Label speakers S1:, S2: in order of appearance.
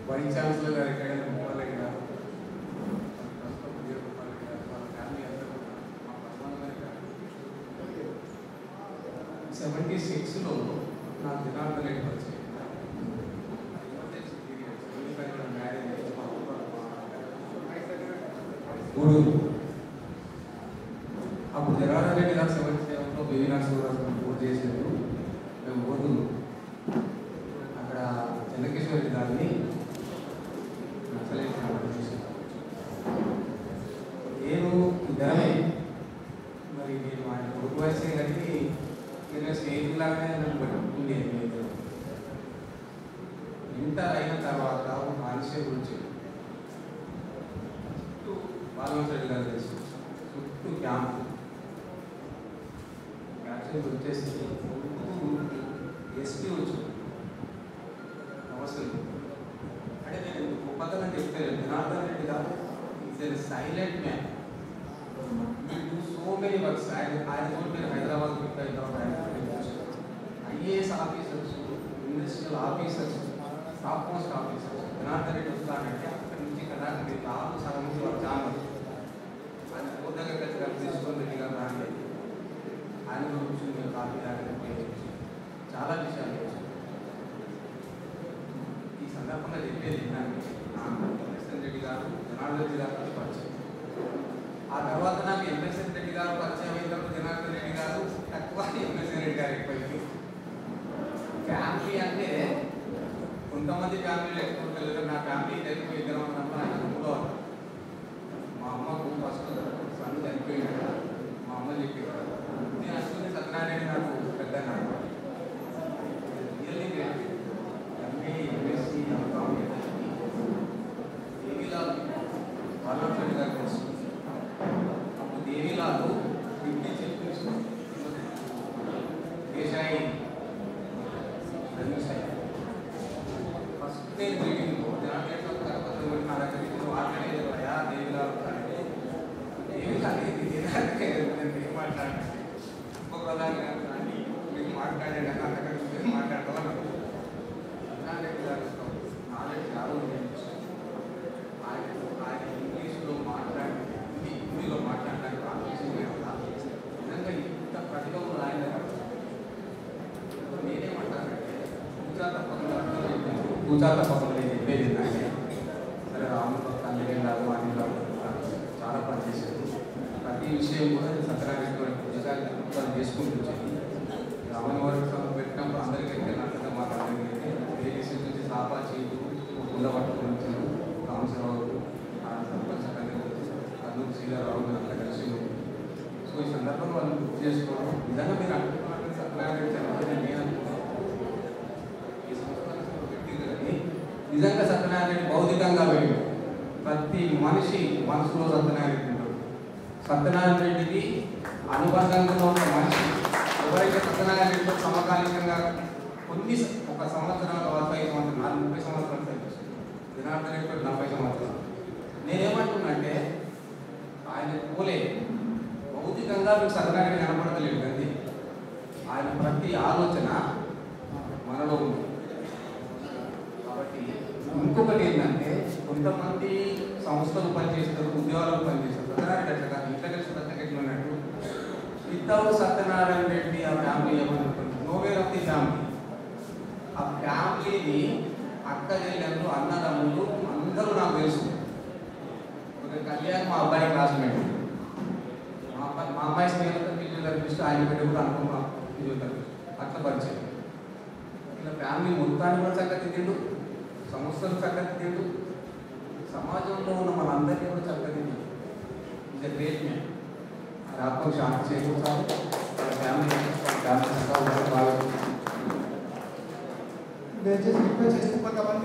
S1: Vice chancellor గారు ఎక్కడైనా పోవాలి గారు 76లో నాకు జనార్దన్ రెడ్డి పరిచయం. గూడూరు. అప్పుడు జనార్దన్ రెడ్డి గారు 77లో బీవీ నరసింహరావు పూర్తి చేసేందుకు మేము పోతున్నాం. అక్కడ చెన్నకేశ్వర రెడ్డి గారిని నేను ఇద్దరమే. మరి నేను ఆయన కొడుకు వయసే కానీ నేను స్నేహితులాగానే నన్ను పెట్టుకుండేది. ఇంటర్ అయిన తర్వాత కానిస్టేబుల్ వచ్చేది చుట్టూ బాలవంతుడి గారు తెలుసు, చుట్టూ క్యాంపు వచ్చేసి ఎస్పీ వచ్చు అవసరం. అంటే నేను గొప్పతనం చెప్తాను, జనార్దన్ రెడ్డి గారు is silent man. So many works ఆయన మీరు Hyderabad IAS officers, industrial officers, top most officers. Janardhan Reddy వస్తానంటే అక్కడి నుంచి కదా మీరు కాదు సగం నుంచి వాళ్ళు చాలా ఆయన పోతాగా ఖచ్చితంగా తీసుకొని రెడ్డి గారు రాలేదు. ఆయన గురించి మీరు కాపీ రాకపోయి చాలా విషయాలు ఈ సందర్భంగా చెప్పేది ఏంటంటే ఎంఎస్ఎన్ రెడ్డి గారు జనార్దన్ రెడ్డి గారు పరిచయం. ఆ తర్వాత నాకు ఎంఎస్ఎన్ రెడ్డి గారు పరిచయం అయిన తర్వాత జనార్దన్ రెడ్డి గారు తక్కువ, ఎంఎస్ఎన్ రెడ్డి గారు ఎక్కువైంది. ఫ్యామిలీ అంటే కొంతమంది ఫ్యామిలీలు ఎక్కువ తెలియదు. నా ఫ్యామిలీ ఎక్కువ ఇద్దరు ఉన్నప్పుడు ఆయన అందులో మా అమ్మకు ఫస్ట్ సన్ చనిపోయింది. మా అమ్మ చెప్పేవాడు నేను అసలు సత్యనారాయణ నాకు పెద్ద really great. MA MSc Devilal బాలవంతుడి గారు తెలుసు. అప్పుడు దేవిలాలు డిగ్రీ చెప్పేసి దేశాయి ఫస్ట్ నేను మీటింగ్ జనార్దన్ తర్వాత నా దగ్గరికి మాట్లాడేది అయ్యా దేవిలాలు అంటే ఏమి మాట్లాడాలి ఇంకో ప్రధాని కానీ మీకు మాట్లాడాడు అంతకంటే మాట్లాడతామని జనార్దన్ గారు నాలెడ్జ్ కాదు. ఆయన ఇంగ్లీష్లో మాట్లాడి హిందీలో మాట్లాడడానికి ఆలోచించే నిజంగా ఇంత ప్రతిభ ఉన్న ఆయన నేనేమంటానంటే పూజా తప్పకుండా నేను చెప్పేది ఏంటంటే సరే రాముడు తండ్రిలాగా మాట్లాడారు చాలా పనిచేశారు. ప్రతి విషయం కూడా సత్యనారాయణ పూజలు చేసుకుంటూ వచ్చేది. రామని వారికి పెట్టినప్పుడు అందరికైతే నచ్చక మాట్లాడగలిగితే ఏసీ నుంచి సాపా చేతు కుండ పట్టుకుని వచ్చారు. రామచంద్రరావు సర్పంచ్ కన్నూరు శ్రీరావు అంతా కలిసి. సో ఈ సందర్భంలో వాళ్ళు గుర్తు చేసుకోవడం నిజంగా మీరు అనుకుంటున్నట్టు సత్యనారాయణ నేను అనుకుంటున్నాను. ఈ సంవత్సరాలు వ్యక్తిగా కానీ నిజంగా సత్యనారాయణ భౌతికంగా వెళ్ళి ప్రతి మనిషి మనసులో సత్యనారాయణ రెడ్డి ఉంటాడు. సత్యనారాయణ రెడ్డికి అనుబంధంగా ఉన్న మనిషి ఎవరైతే సత్యనారాయణ రెడ్డితో సమకాలికంగా కొన్ని ఒక సంవత్సరం 45 సంవత్సరాలు 30 సంవత్సరాలు జనార్దన్ రెడ్డి 40 సంవత్సరాలు. నేనేమంటున్నానంటే ఆయన పోలే భౌతికంగా మీకు సత్యనారాయణ కనపడతలేదు కానీ ఆయన ప్రతి ఆలోచన మనలో ఉంది. కాబట్టి ఇంకొకటి ఏంటంటే కొంతమంది సంస్థలు పనిచేస్తారు, ఉద్యోగాలు పనిచేస్తారు. సత్యనారాయణ రెడ్డి కాదు, ఇంట్లో కలిసి సత్యనారాయణ ఉన్నట్టు వితౌట్ సత్యనారాయణ రెడ్డి ఆ ఫ్యామిలీ ఏమనుకుంటుంది నోవేర్ ఆఫ్ ది ఫ్యామిలీ. ఆ ఫ్యామిలీని అక్క చెల్లెళ్ళు అన్నదమ్ములు అందరూ నాకు తెలుసు. ఒక కళ్యాణ్ మా అబ్బాయి క్లాస్మేట్, మా అమ్మాయి స్నేహితులు ఫిజియోథెరపిస్ట్ తప్పిస్తూ ఆయన పెట్టి కూడా అనుకున్నాం ఫిజియోథెరపిస్ట్ అట్లా పరిచయం. ఇలా ఫ్యామిలీ మొత్తాన్ని కూడా చక్కదిద్దిండు, సంస్థలు చక్కదిద్దిండు, సమాజంలో ఉన్న మనందరినీ కూడా చక్కదిద్దిండు. ఇది గ్రేట్ మ్యాన్. ఆత్మకు శాంతి చేకూర్చాలి, ఫ్యామిలీ బాగా. దయచేసి రిక్వెస్ట్ చేస్తే కొంతమంది